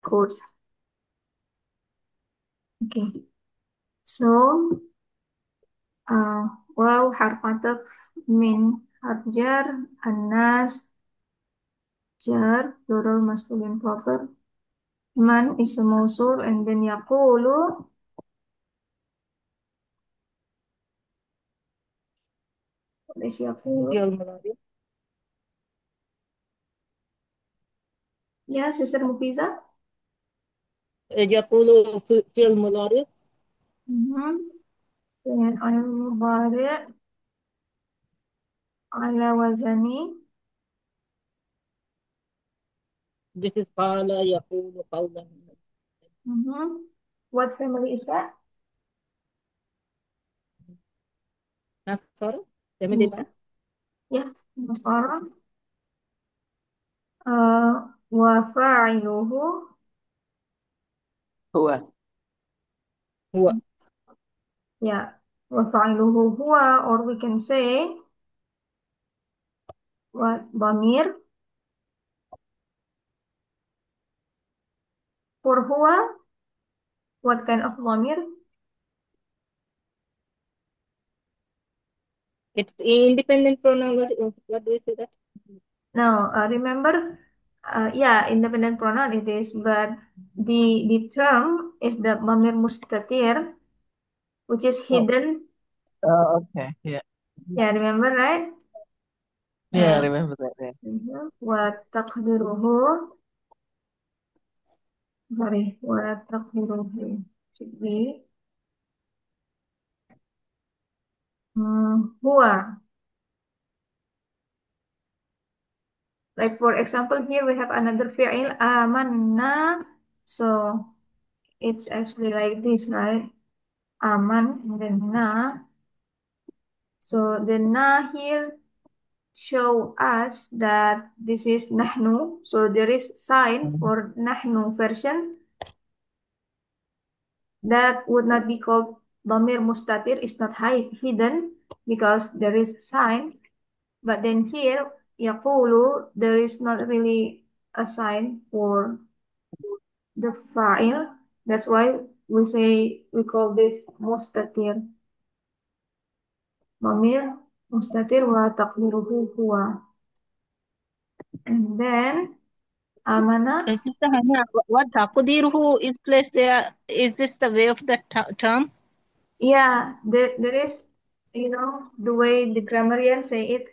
Good. Okay. So, uh, wow harf ataf min harf jar, anas, jar, plural masculine proper. Man is a mausul and then yaqulu. What is yaqulu? Fi'il mudhari. Ya, Sister Mufiza. Yaqulu fi'il mudhari. Mhm. Dengan al mudhari ala wazani. This is qala yaqulu qawlan. Mhm. What family is that? Nasr. Family Iya. name. Ya, seorang. Wa fa'iluhu. هو Huwa. Ya, wa fa'iluhu huwa, or we can say what dhamir for huwa. What kind of dhamir? It's independent pronoun. What do you say that? No, remember, yeah, independent pronoun it is, but the term is the dhamir mustatir, which is Oh. hidden. okay. Yeah. Yeah, remember, right? Yeah, I And remember that. Yeah. wa taqdiruhu, sorry, wa taqdiruhu should be huwa. Like for example, here we have another fi'il amanna. So it's actually like this, right? Aman and then na. So the na here show us that this is nahnu. So there is sign Mhm. for nahnu version that would not be called dhamir mustatir. It's not hidden because there is sign. But then here yaqulu there is not really a sign for the file. That's why we call this mustatir. Dhamir mustatir wa taqdiruhu huwa. And then amana. Sister Hannah, what taqdiruhu is placed there? Is this the way of the term? Yeah, there is, the way the grammarian say it,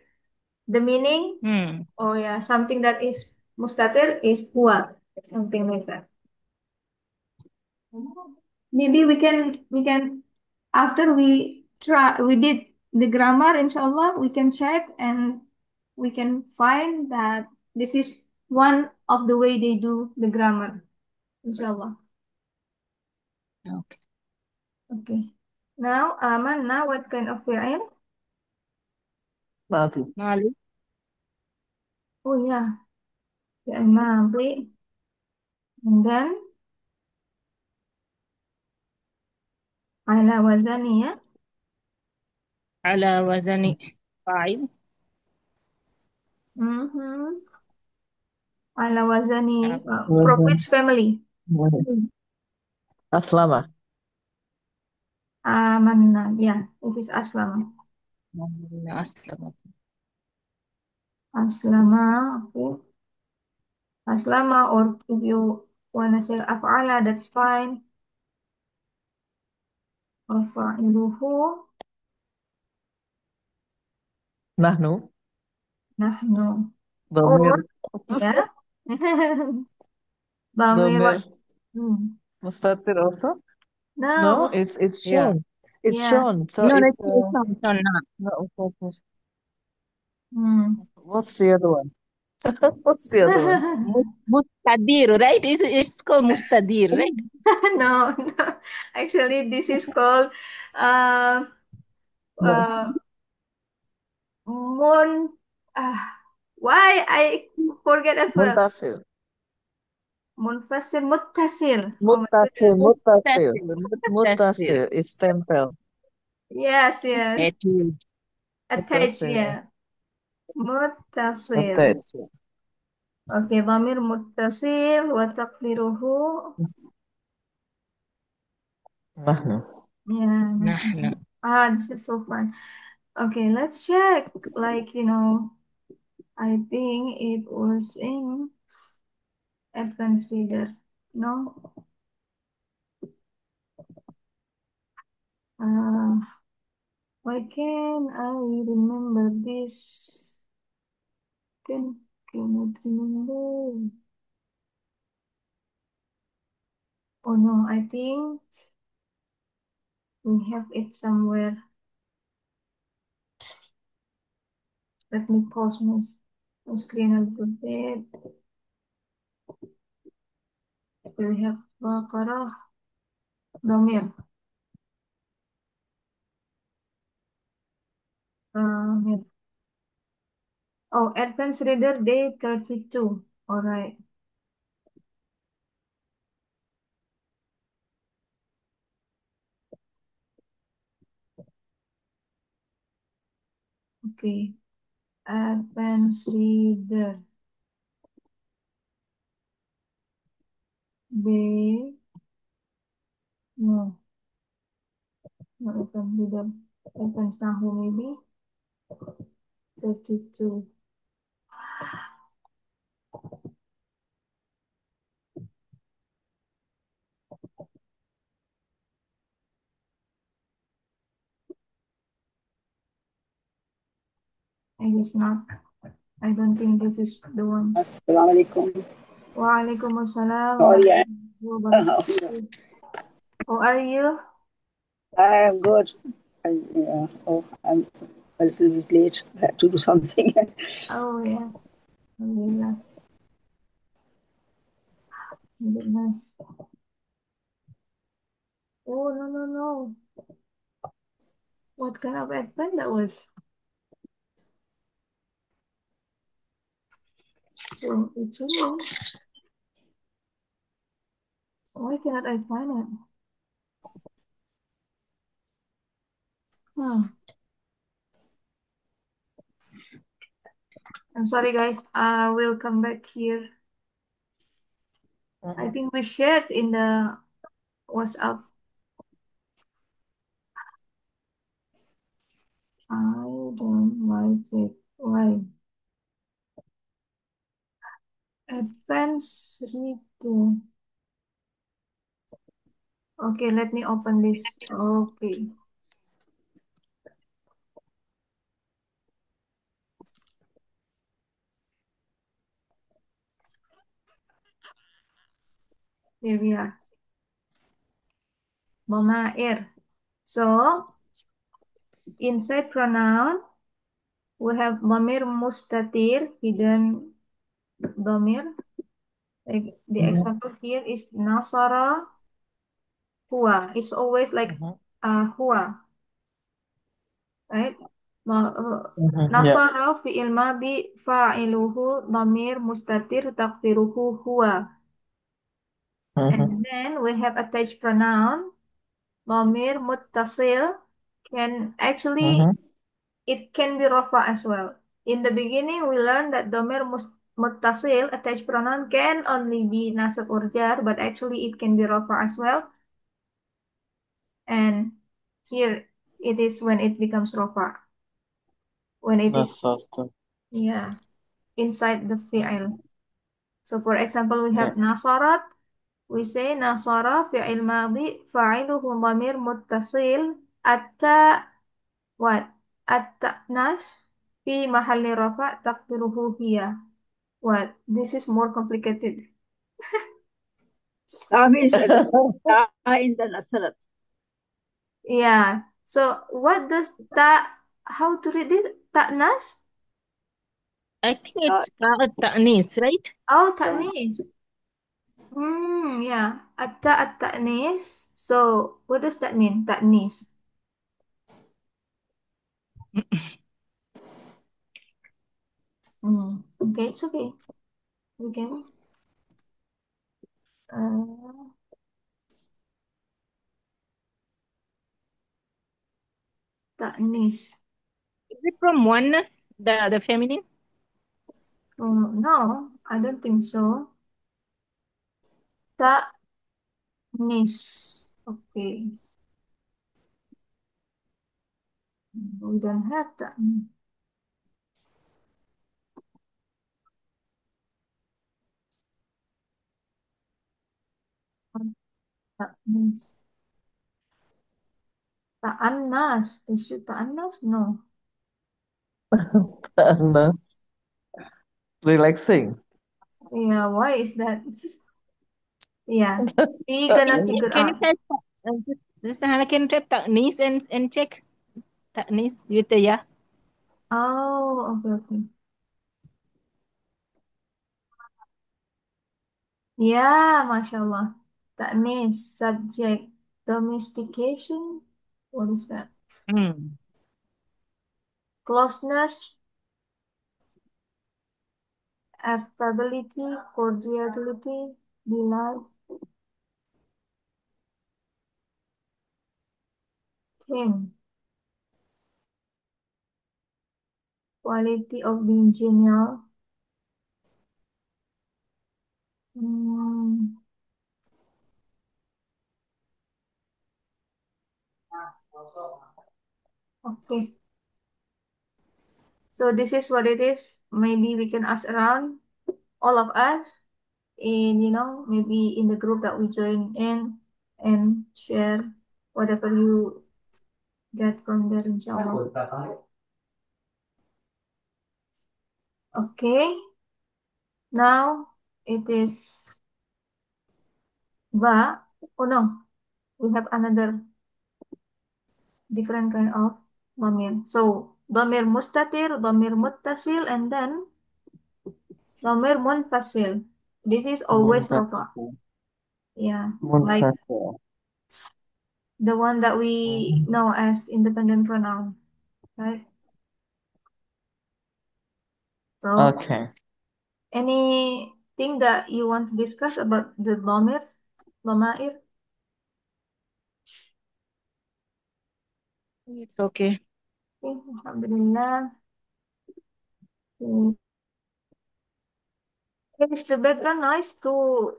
the meaning, Hmm. oh yeah, something that is mustatir is huwa, something like that. Maybe we can after we did the grammar, inshallah, we can check and we can find that this is one of the way they do the grammar, inshallah. Okay. Okay. Now, now what kind of fi'il? Mati. Mali. Oh yeah, fi'il madhi. And then ala wazani ya. Ala wazani fa'il. Mhm. Ala wazani, from Wazan. which family? Aslama. Amanna. Yeah, it is aslama. Aslama. Aslama, okay. Aslama, or if you wanna say af'ala, that's fine. Fa'iluhu, Nahnu. nahnu. Or, Domir. yeah. Bamir, Domir. what? Hmm. Mustatir also. No, No, it's Yeah. shown. It's yeah. shown. So No, no, it's it's not. not mustatir. Hmm. What's the other one? What's the other one? Mustadir, right? It's called mustadir, right? No, no. Actually, this is called uh, No. uh, Mon. Uh, why I forget as well. Muntasir. Munfasil muttasil. Oh my Muttasil. goodness. Muttasil. Mustadir. Muttasil is temple. Yes, yes. Attitude. Attach, Muttasil. yeah. Muttasil. Attached. Okay, ضمير متصل وتقديره نحن. yeah. نحن. This is so fun. Okay, let's check. Like, I think it was in advanced reader. No? Uh, why can I remember this? Cannot remember. Oh no, I think we have it somewhere. Let me pause my screen a little bit. We have Baqarah, Damir. Here. Oh, Advanced Reader Day 32. All right. Okay. Advanced Reader Day. No, not Advanced Reader. Advanced Nahu maybe. 32. I guess not. I don't think this is the one. Assalamualaikum. Waalaikumsalam Oh yeah. warahmatullahi wabarakatuh. How are you? I am good. I'm a little bit late. I had to do something. Oh yeah. Alhamdulillah. Goodness. Oh no no no. What kind of advent that was? So it's me. Why cannot I find it? Hmm. I'm sorry guys. I will come back here. I Mhm. think we shared in the WhatsApp. I don't like it. Why? Advanced reader. Okay, let me open this. Okay. Here we are. Mamair. So, inside pronoun, we have mamir mustatir, hidden domir. Like the Mhm. example here is nasara huwa. It's always like Mhm. huwa, right? Mhm. Yeah. Nasara fi'il madi fa'iluhu domir mustatir taqdiruhu huwa. Mhm. And then we have attached pronoun. Domir muttasil can actually Mhm. it can be rafa as well. In the beginning, we learned that domir muttasil attached pronoun can only be nasab or jar, but actually it can be rafa as well. And here it is when it becomes rafa. When it is, نصرت. yeah, inside the fi'il. So for example, we Yeah. have nasarat. We say nasara fi'il madi fa'iluhu dhamir muttasil atta what? At-ta'nas fi mahalli rafa taqdiruhu hiya. What? This is more complicated. Hafiz in the Nasarat. Yeah. So what does how to read it? Ta'nas? I think Uh, it's ta'nis, right? Oh, yeah. ta'nis. Yeah. At-ta'nis. So what does that mean? Ta'nis. Okay, it's okay. We can. Uh, ta'nis. Is it from oneness, the feminine? No. I don't think so. Ta'nis. Okay. We don't have ta'nis. Ta'nis. Ta'annas. Is it ta'annas? No. Ta'annas. Relaxing. Yeah, why is that? Yeah, we gonna figure Can you out. type this Hannah, can you type Taknis and check Taknis with the ya? Oh, okay, okay. Yeah, Masya Allah. Ta'nis, subject, domestication. What is that? Hmm. Closeness, affability, cordiality, delight, theme, quality of being genial. Hmm, okay. So this is what it is. Maybe we can ask around all of us in, maybe in the group that we join in and share whatever you get from there, inshallah. Okay, now it is ba. Oh no, we have another different kind of dhamir. So dhamir mustatir, dhamir muttasil, and then dhamir munfasil. This is always rafa. Munfasil. Yeah, like Munfasil. the one that we know as independent pronoun, right? So Okay. anything that you want to discuss about the dhamair? It's okay. Okay, Alhamdulillah. Okay. Is the background noise too?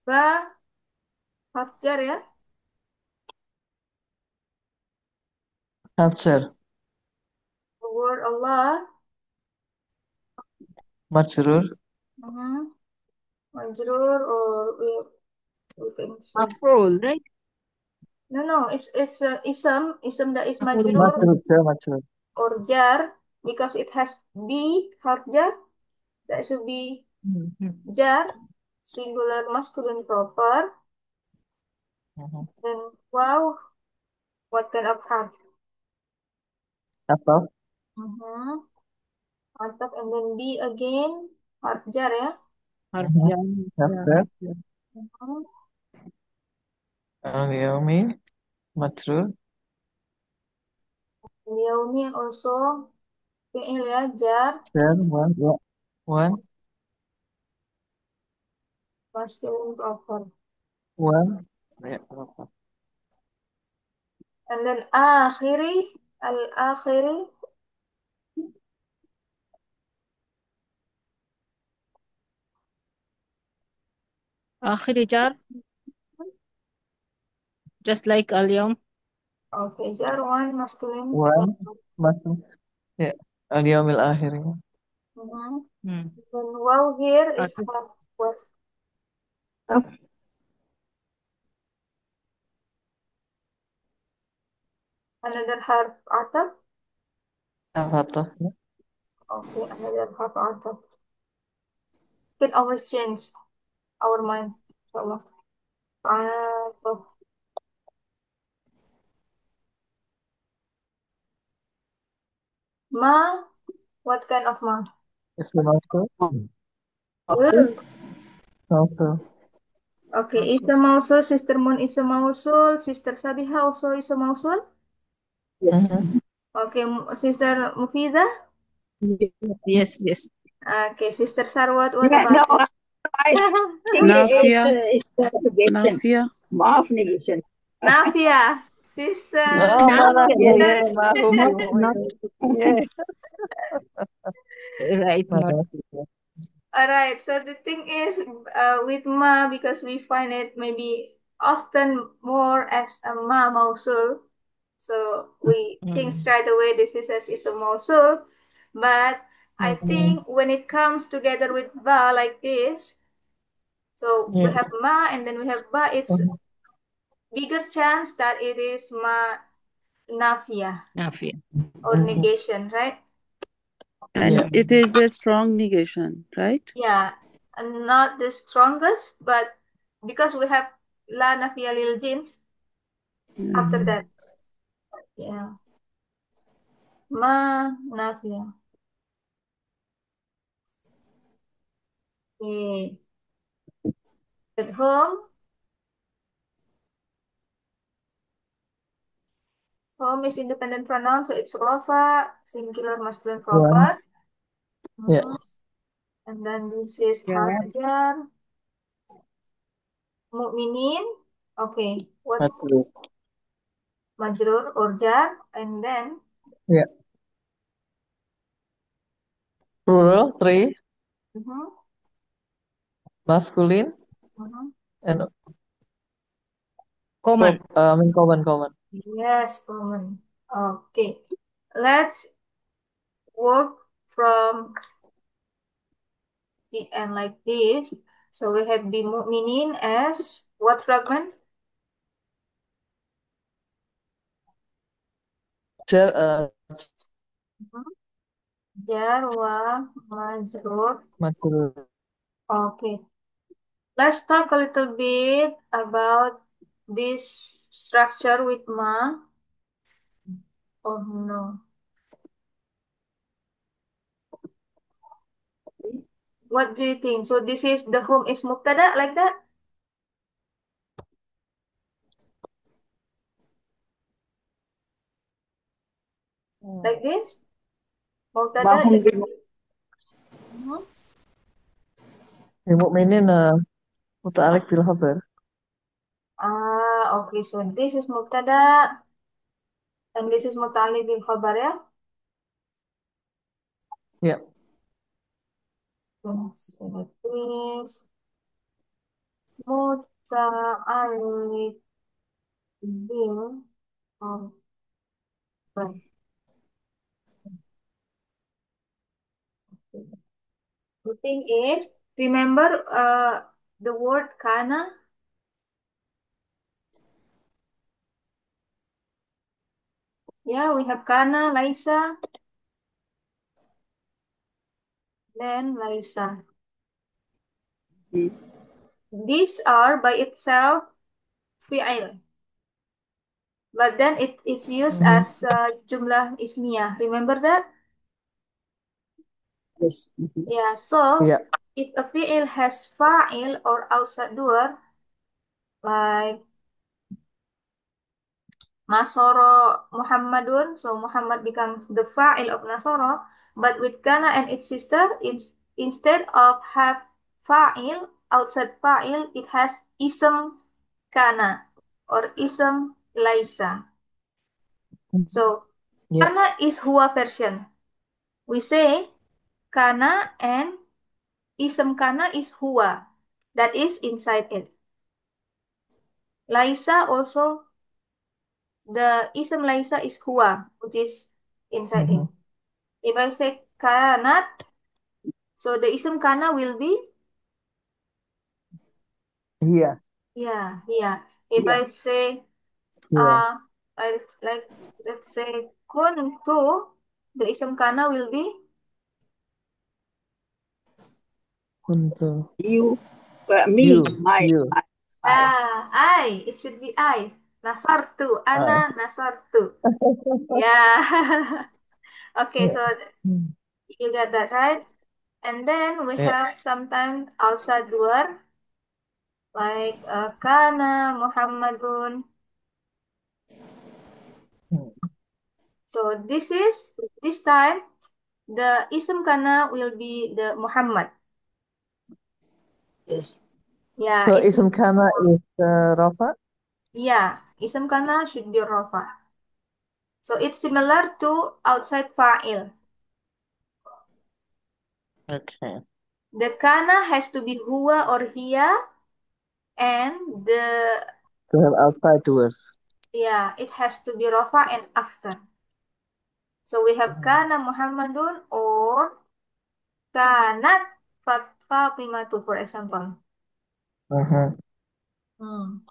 Ba, Hafjar ya? Capture. The word Allah. Majrur. Majrur, or we can say. Afrol, right? No, it's a ism that is Afrol. majrur Majrur. or jar because it has be harf jar. That should be Mm-hmm. jar, singular masculine proper. Mhm. Then wow, what kind of harf? Ataf. Atap, and then be again harf jar ya. Harjan. Capture. Mhm. Al-Yawmi. Majrur. Yaumi also fi'il ya, jar, Share. One. Yeah. One. masculine proper. One. Yeah. Apa? And then akhiri, al-akhiri, Akhiri jar, just like Al-Yawm. okay, jar one, masculine One. proper. Masuk. Ya. Al-Yawmil Akhir. Mhm. Hmm. Then wow here is Ataf. harf what? Another harf atap. Al-Fatah. Okay, another half atap. Can always change our mind. Inshallah. Atap. Ma, what kind of ma? Isim Mausul. Ur. Mausul. Okay, Isa Mausul, Sister Moon Isa Mausul, Sister Sabiha also Isa Mausul. Yes. Mhm. Okay, Sister Mufiza. Yes, yes. Okay, Sister Sarwat, what Yeah, no, about I you? think Nafia. it's the negation. Nafia. Maaf negation. Nafia, Sister Oh, mana Nafia. ya, Yes. mahu Not, ibu not, ini. Yeah. right, not. Mana? All right, so the thing is with ma, because we find it maybe often more as a ma mausul, so we think straight away this is as is a mausul, but I Mhm. think when it comes together with ba like this, so we Yeah. have ma and then we have ba, it's Mhm. bigger chance that it is ma nafia Nafia. or Mhm. negation, right? And Yeah. it is a strong negation, right? Yeah, and not the strongest, but because we have la nafia lil jins after Mhm. that. Yeah, ma nafia. Okay. At home is independent pronoun, so it's rofa, singular masculine One. proper. Yeah. Mhm. And then this is Yeah. hajar, mu'minin. Okay, what That's it. majrur or jar, and then Yeah. Plural, three. mhm, Masculine mhm. and Common. I mean common. Yes, common. Okay, let's work from the end like this. So we have the mu'minin as what fragment? Jar, Mhm. Jar wa majrur. majrur. Okay. Let's talk a little bit about this structure with ma. Oh no. What do you think? So this is the whom is mubtada like that? Like this? Mubtada Mahum is bin Mhm. Yang mukminin muta'alliq bil khabar. Okay. So this is mubtada and this is muta'alliq bil khabar ya. Yeah. Yes, like this. Muta'alliq bil khabar. The thing is, remember the word kana? Yeah, we have kana, laisa, then laisa. These are by itself fi'il, but then it is used Mhm. as jumlah ismiyah. Remember that? Yes. Yeah, so Yeah. if a fi'il has fa'il or ausadur, like Nasoro Muhammadun, so Muhammad becomes the fa'il of Nasoro, but with kana and its sister, it's instead of have fa'il, outside fa'il, it has ism kana or ism laisa. So Yeah. kana is huwa version. We say kana and ism kana is huwa. That is inside it. Laisa also, the ism laisa is huwa, which is inside it. Mhm. If I say kanat, so the ism kana will be Iya. yeah, yeah. If Yeah. I say Iya. like let's say kuntu, the ism kana will be Untuk You, me, you. my, You. I. I. It should be I. Nasartu, ana nasartu. Yeah. Okay, Yeah. so Hmm. you got that right. And then we Yeah. have sometimes also dua. Like kana Muhammadun. So this time the ism kana will be the Muhammad. Yes. Yeah, So ism ism kana is Rafa? yeah, ism kana should be rofa. So it's similar to outside fa'il. Okay. The kana has to be huwa or hiya, and To have outside doers. it has to be rofa and after. So we have kana Muhammadun or kanat Fatimatu, for example. Mhm. Hmm.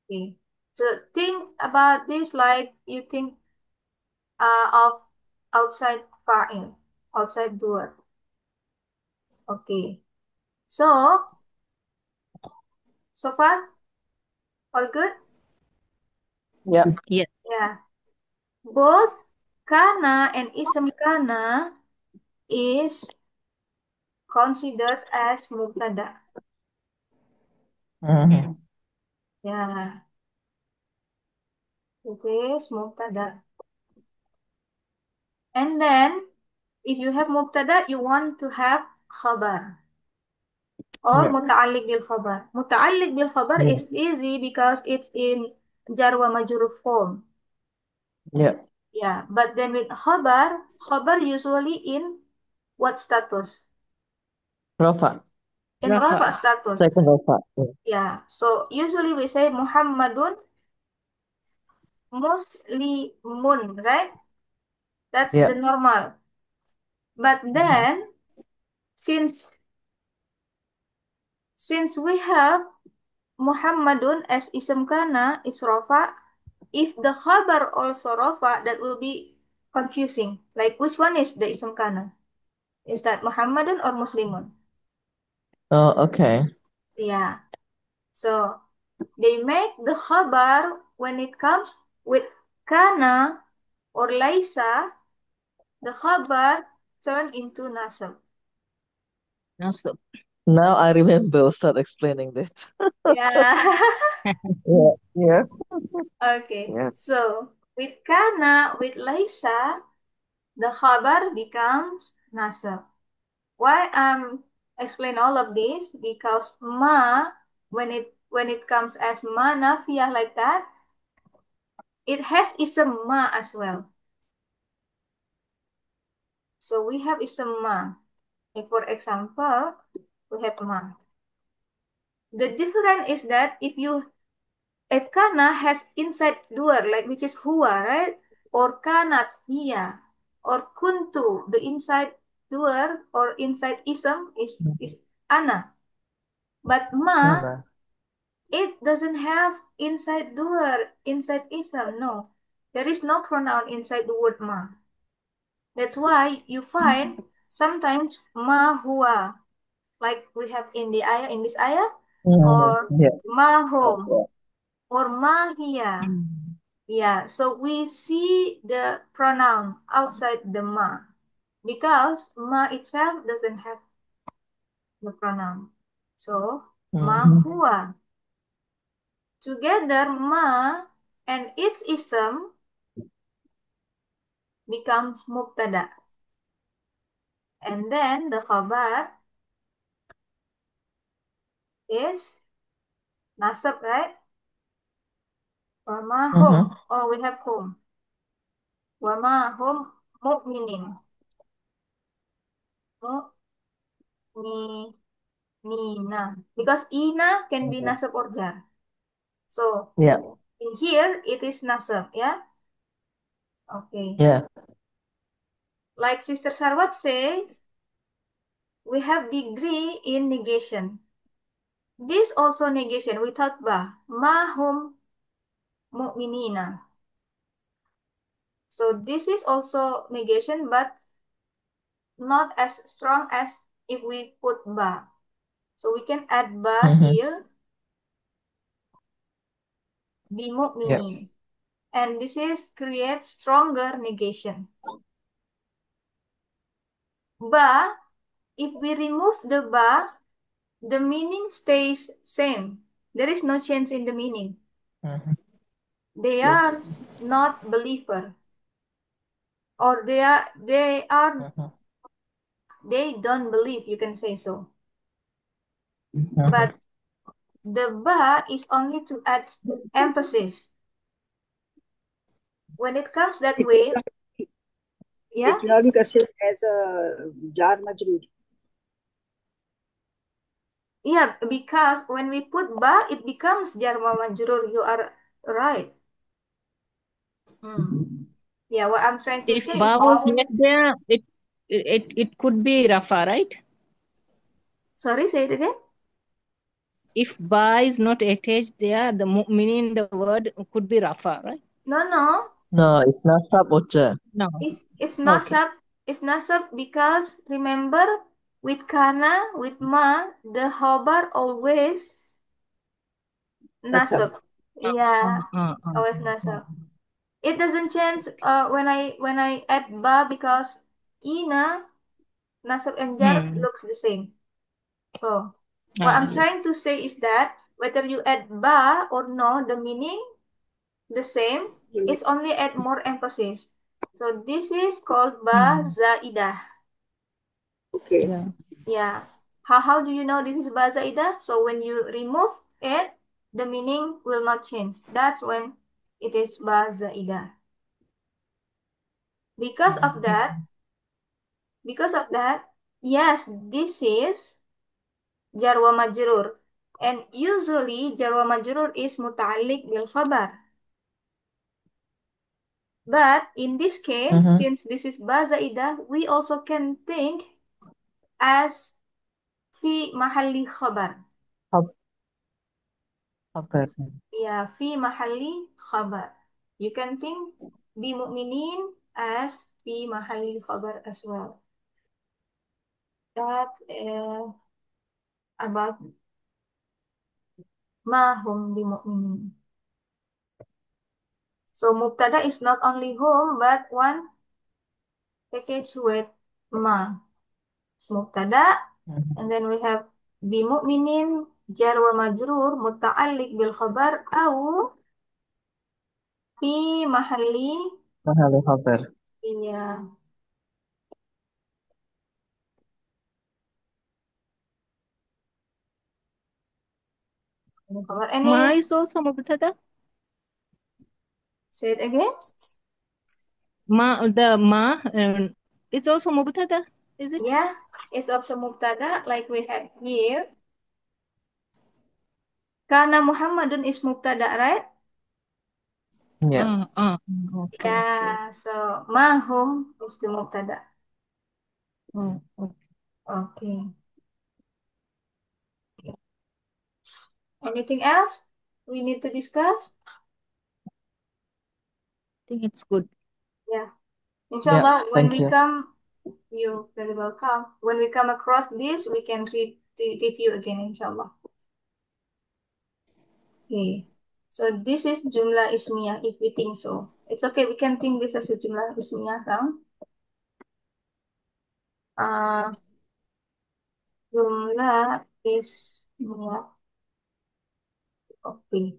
Okay. So think about this like you think of outside fa'il, outside doer. Okay. So far, all good? Yeah. Yes. Yeah. Both kana and ism kana is considered as mubtada. Mhm. Yeah, it is mubtada. And then if you have mubtada, you want to have khabar or Yeah. muta'alliq bil khabar. Muta'alliq bil khabar Yeah. is easy because it's in jar wa majrur form. Yeah. Yeah, but then with khabar usually in what status? Rafa. In Rafa. rafa status. Second Rafa. Yeah. Yeah, so usually we say Muhammadun Muslimun, right? That's the Yeah. normal. But then since we have Muhammadun as ism kana, it's rofa. If the khabar also rofa, that will be confusing. Like which one is the ism kana? Is that Muhammadun or Muslimun? Oh, okay. Yeah. So they make the khabar when it comes with kana or laisa, the khabar turn into nasab. Also. Now I remember Ustad explaining that. Yeah. Yeah. Yeah. Okay. Yes. So with kana, with laisa, the khabar becomes nasab. Why explain all of this? Because ma, when it comes as ma nafiyah like that, it has ism ma as well. So we have ism ma. If for example, we have ma. The difference is that if kana has inside doer, like which is huwa, right? Or kanat hiya, or kuntu, the inside doer or inside ism is ana. But ma, Ana. it doesn't have inside doer, inside ism. No, there is no pronoun inside the word ma. That's why you find sometimes ma huwa, like we have in the ayah, in this ayah, or Yeah. ma hum, Okay. or ma hiya. Mm. Yeah, so we see the pronoun outside the ma because ma itself doesn't have the pronoun. So ma Mhm. huwa. Together ma and its ism becomes mubtada. And then the khabar is nasab, right? Wa ma hum. Mhm. Oh, we have hum. Wa ma hum mu'minin. Mu'minina. Because ina can be nasab or jar. So Yeah. in here it is nasab, yeah? Okay. Yeah. Like Sister Sarwat says, we have degree in negation. This also negation without ba. Ma hum mu'minina. So this is also negation, but not as strong as if we put ba. So we can add ba Mhm. here, bi Yeah. mu'minin. And this is create stronger negation. Ba if we remove the ba, the meaning stays same. There is no change in the meaning. Mhm. They Yes. are not believer, or Mhm. they don't believe. You can say so. Mhm. But the ba is only to add emphasis. When it comes that It way, cannot, yeah, it cannot be considered as a jar majroor. yeah, because when we put ba, it becomes jar wa majrur. You are right. Yeah, what I'm trying to If say is ba was that. not there, it could be rafa, right? Sorry, say it again. If ba is not attached there, the meaning the word could be rafa, right? No. No, it's not sub or jar. No. It's Okay. nasab. It's nasab because remember with kana, with ma, the hobar always That's nasab. us. Yeah, Uh, uh, always nasab. It doesn't change when I add ba because ina, nasab and jar Hmm. looks the same. So what I'm trying to Yes. say is that whether you add ba or no, the meaning the same. It's only add more emphasis. So this is called ba zaidah. Okay. Yeah. Yeah. How do you know this is ba zaidah? So when you remove it, the meaning will not change. That's when it is ba zaidah. Because of that, because of that, yes, this is jarwa majrur. And usually jarwa majrur is muta'alliq bil khabar. But in this case, Mhm. since this is ba zaidah, we also can think as fi mahalli khabar. Hab- Habar. Ya, fi mahalli khabar. You can think bi mu'minin as fi mahalli khabar as well. That about ma hum bi mu'minin. So mubtada is not only whom but one package with ma. It's mubtada, Mhm. and then we have bi mu'minin jar wa majrur muta'alliq bil khabar au fi mahalli, Mahali habar. iya, khabar Ma ini. is also mubtada. Say it again. Ma, it's also mubtada, is it? Yeah, it's also mubtada like we have here. Karena Muhammadun is mubtada, right? Yeah. Okay. Yeah, so mahum is the mubtada. Oh, okay. Okay. Anything else we need to discuss? I think it's good. Yeah. Yeah. Inshallah, when Thank we you. come, you're very welcome. When we come across this, we can review again, inshallah. Okay. So this is jumlah ismiyah if we think so. It's okay, we can think this as a jumlah ismiyah round. Jumlah ismiyah. Okay.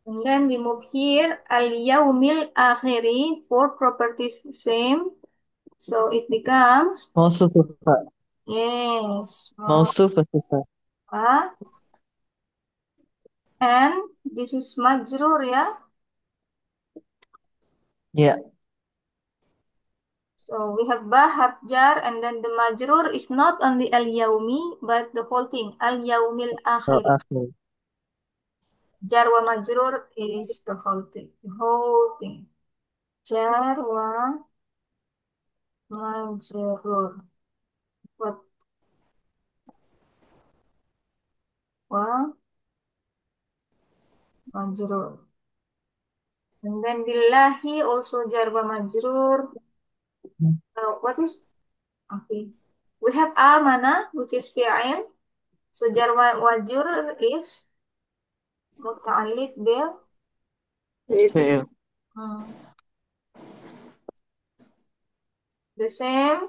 And then we move here. Al-yawmil akhiri. Four properties same. So it becomes, Mausuf sifat. yes, Mausuf sifat. ah, and this is majrur, ya. Yeah. So we have ba harf jar, and then the majrur is not only al-yawmi, but the whole thing. Al-yawmil Al akhiri. akhir. Jar wa majrur is the whole thing. The whole thing. Jar wa majrur. What wa majrur. And then billahi also jar wa majrur. What is, okay. We have amana, which is fi'il. So jar wa majrur is muta'alliq bil, Fi'il. hmm, the same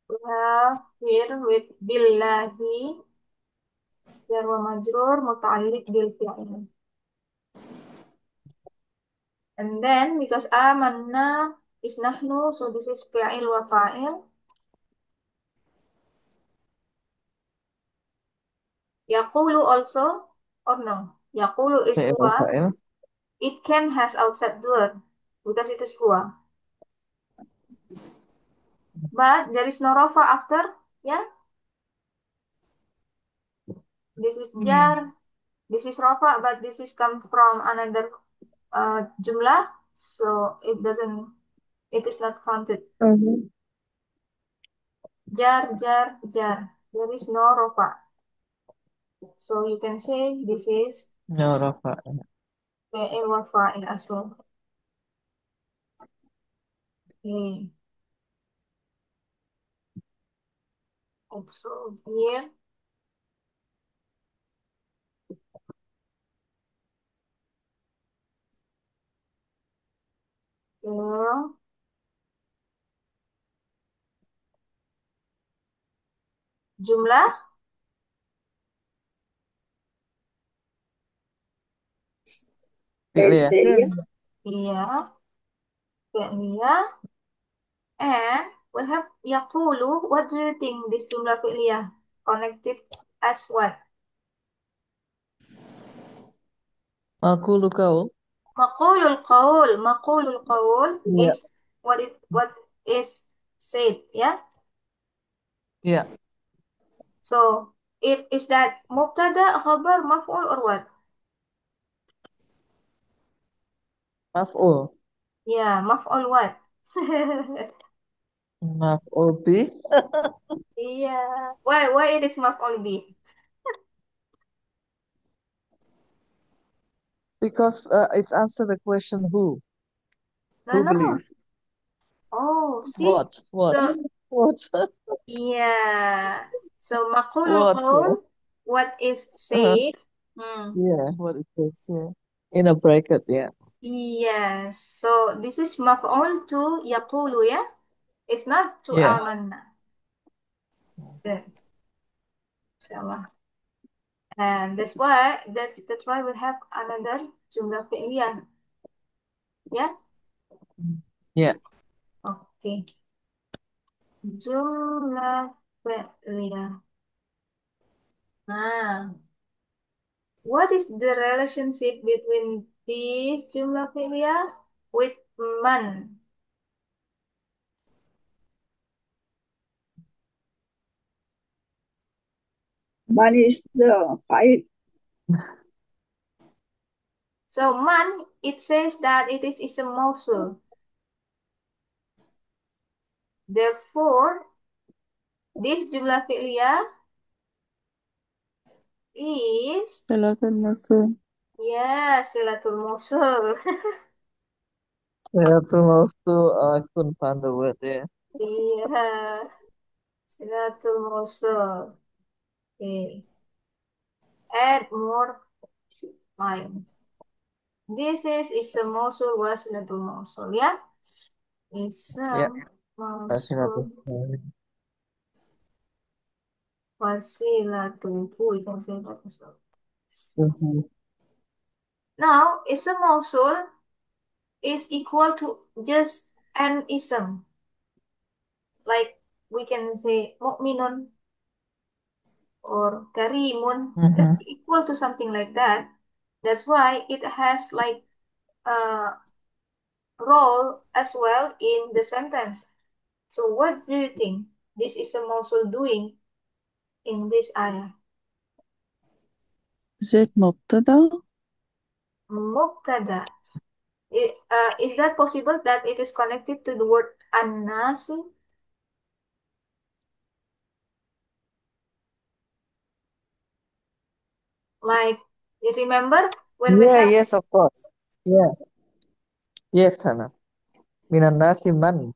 We have here with billahi, jar wa majrur, muta'alliq bil fi'il. And then because amanna is nahnu, so this is fi'il wa fa'il. Yaqulu also, or no? Yaqulu is Fi'il huwa. fa'il. It can has outside word because it is huwa. But there is no rafa after, yeah? This is jar, this is rafa, but this is come from another jumlah, so it is not counted. Mhm. Jar, jar, jar. There is no rafa. So you can say this is No rafa. fi'il wa fa'il as well. Okay. Also here, uh, jumlah, Fi'liyah. Fi'liyah. iya, fi'liyah, and we have yaqulu. What do you think this jumlah fi'liyah connected as what? Maqulu qaul. Maqulul qaul Yeah. is what is said, yeah? Yeah. So it is that mubtada, khabar, maf'ul or what? Maf'ul. Yeah, maf'ul what? Maf'ul bi. Yeah. Why it is maf'ul bi? Because it's answer the question who. No, Who no. believes? Oh, see? What? What? So What? yeah. So maqulul What? qaul, what is Uh, said? Hmm. yeah. What it is? Yeah. In a bracket. Yeah. Yes. So this is maf'ul to yaqulu, yeah? It's not to Yeah. amanna. Good. Inshallah. And that's why we have another jumlah fi'liyah. Yeah? Yeah. Okay. Jumlah fi'liyah. Nah, what is the relationship between this jumlah fi'liyah with man? Man is the fa'il. So man, it says that it is ism mausul. Therefore, this jumlah fi'liyah is, Silatul Masul. yeah, silatul mausul. Yeah. To most to I couldn't find the word there. Iya, silatul mausul. Okay. Add more line. This is ism mausul wa silatul mausul, ya. Yeah. Ism mausul Fasinatul. wasilatuhu. We can say that as well. Mhm. Now, ism mausul is equal to just an ism. Like we can say mu'minun or karimun. That's Mhm. equal to something like that. That's why it has like a role as well in the sentence. So what do you think this is a mausul doing in this ayah? Is it Mubtada? Mubtada. Is that possible that it is connected to the word an-nasi? Like, you remember when we Yeah. have, Yes. Of course. Yeah. Yes, Hannah. Minan nasi man.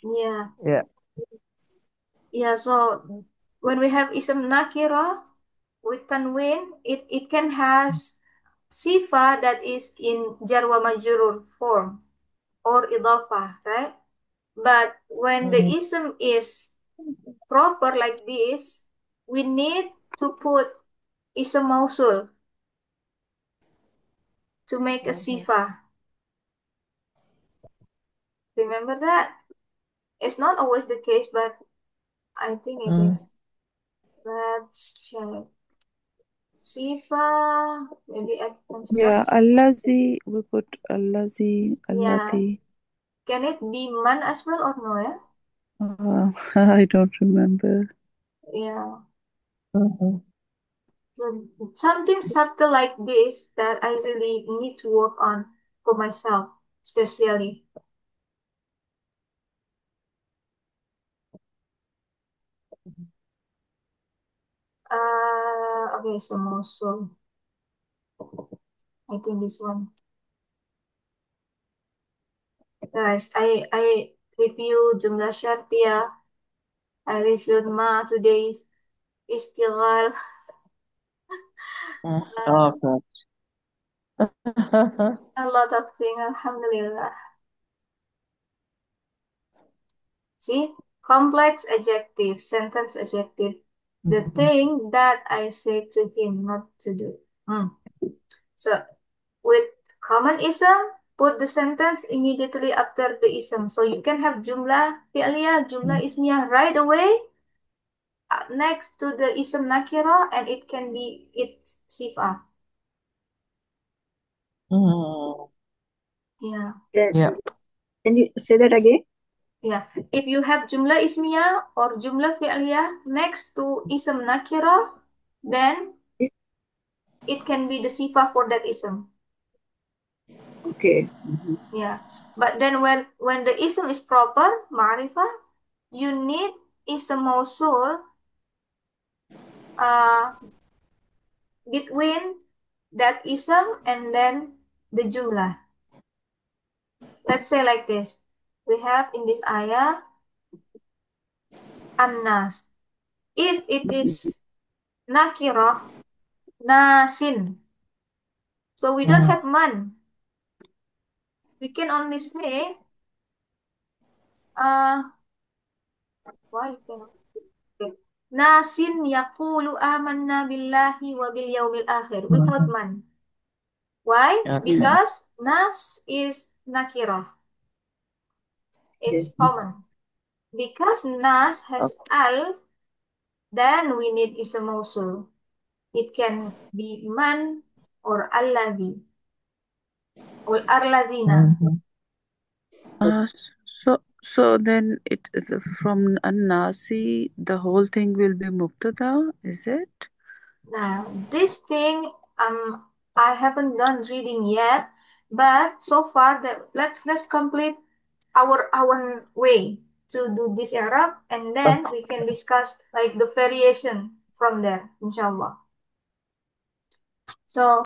yeah, Yeah. yeah. So when we have ism nakira with tanwin, it can has sifa that is in jar wa majrur form or idafah, right? But when the Mhm. ism is proper like this, we need to put ism mausul to make a sifa. Remember that? It's not always the case, but I think it is. Let's check. Sifa, maybe I can Yeah, start. allazi, we put allazi, Yeah. allati. Can it be man as well or no? Yeah. I don't remember. Yeah. So something subtle like this that I really need to work on for myself, especially. Okay, so Mosul. I think this one. Guys, I review jumlah syartiyah. I reviewed ma today's istighal. Oh, God. A lot of things, alhamdulillah. See, complex adjective, sentence adjective. The thing that I say to him not to do. So with common ism, put the sentence immediately after the ism. So you can have jumlah fi'liyah, jumlah ismiyah right away next to the ism nakira, and it can be its sifa. Yeah. Yeah. Can you say that again? Yeah. If you have jumlah ismiyah or jumlah fi'liyah next to ism nakira, then it can be the sifa for that ism. Okay. Yeah. But then when the ism is proper, ma'rifah, you need ism mausul between that ism and then the jumlah. Let's say like this. We have in this ayah an-nas. If it is nakirah, nasin. So we don't have man. We can only say why cannot? Nasin yaqulu amanna billahi wa bil yaumil akhir without man. Why? Okay. Because nas is nakirah. It's common. Because nas has al, then we need ism mausul. It can be man or alladhi or arladhina. So then from an-nasi, the whole thing will be mubtada, is it? Now, this thing, I haven't done reading yet, but so far that let's complete our way to do this Arab, and then we can discuss like the variation from there, inshallah. So